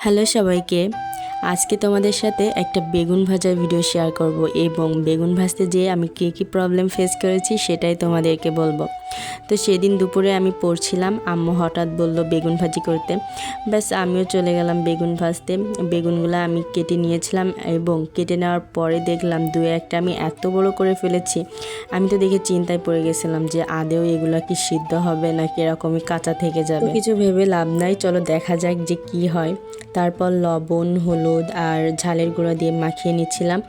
Hello সবাইকে, আজকে তোমাদের সাথে একটা বেগুন ভাজার ভিডিও শেয়ার করব এবং বেগুন ভাজতে যেয়ে আমি কী প্রবলেম ফেস করেছি সেটাই তোমাদেরকে বলবো। তো সেদিন দুপুরে আমি পড়ছিলাম, আম্মু হঠাৎ বলল বেগুন ভাজি করতে। ব্যাস আমিও চলে গেলাম বেগুন ভাজতে। বেগুনগুলো আমি কেটে নিয়েছিলাম এবং কেটে নেওয়ার পরে দেখলাম দু একটা আমি এত বড় করে ফেলেছি। আমি তো দেখে চিন্তায় পড়ে গেছিলাম যে আদেও এগুলো কি সিদ্ধ হবে নাকি এরকমই কাঁচা থেকে যাবে। কিছু ভেবে লাভ নাই, চলো দেখা যাক যে কি হয়। তারপর লবণ, হলুদ আর ঝালের গুঁড়ো দিয়ে মাখিয়ে নিচ্ছিলাম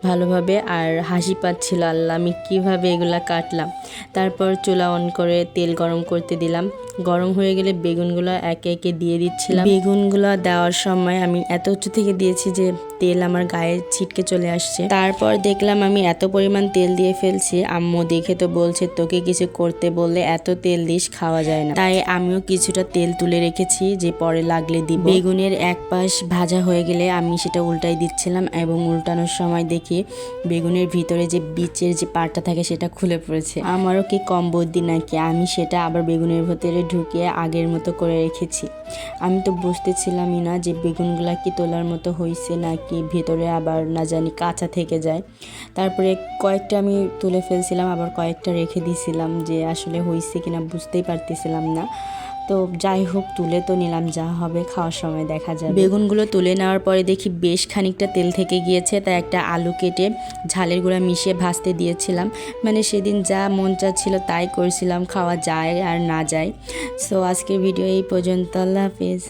ভালোভাবে, আর হাসি পাচ্ছিল আল্লাহ আমি কীভাবে এগুলা কাটলাম। তারপর চুলা অন করে তেল গরম করতে দিলাম। গরম হয়ে গেলে বেগুনগুলো একে একে দিয়ে দিচ্ছিলাম। বেগুনগুলো দেওয়ার সময় আমি এত উঁচু থেকে দিয়েছি যে তেল আমার গায়ে ছিটকে চলে আসছে। তারপর দেখলাম আমি এত পরিমাণ তেল দিয়ে ফেলছি, আম্মু দেখে তো বলছে তোকে কিছু করতে বললে এত তেল দিস, খাওয়া যায় না। তাই আমিও কিছুটা তেল তুলে রেখেছি যে পরে লাগলে দিব। বেগুনের এক পাশ ভাজা হয়ে গেলে আমি সেটা উল্টাই দিচ্ছিলাম এবং উল্টানোর সময় দেখি বেগুনের ভিতরে যে বীচের যে পাটটা থাকে সেটা খুলে পড়েছে। আমারও কি কম বুদ্ধি নাকি, আমি সেটা আবার বেগুনের ভিতরে ঢুকিয়ে আগের মতো করে রেখেছি। আমি তো বুঝতেছিলামই না যে বেগুনগুলা কি তোলার মতো হয়েছে নাকি ভেতরে আবার না জানি কাঁচা থেকে যায়। তারপরে কয়েকটা আমি তুলে ফেলছিলাম, আবার কয়েকটা রেখে দিয়েছিলাম যে আসলে হয়েছে কিনা বুঝতেই পারতেছিলাম না। তো যাই হোক, তুলে তো নিলাম, যা হবে খাওয়ার সময় দেখা যাবে। বেগুনগুলো তুলে নেওয়ার পরে দেখি বেশ খানিকটা তেল থেকে গিয়েছে, তাই একটা আলু কেটে ঝালের গুঁড়া মিশিয়ে ভাজতে দিয়েছিলাম। মানে সেদিন যা মন চাচ্ছিল তাই করেছিলাম, খাওয়া যায় আর না যায়। সো আজকের ভিডিও এই পর্যন্ত, আল্লাহ হাফেজ।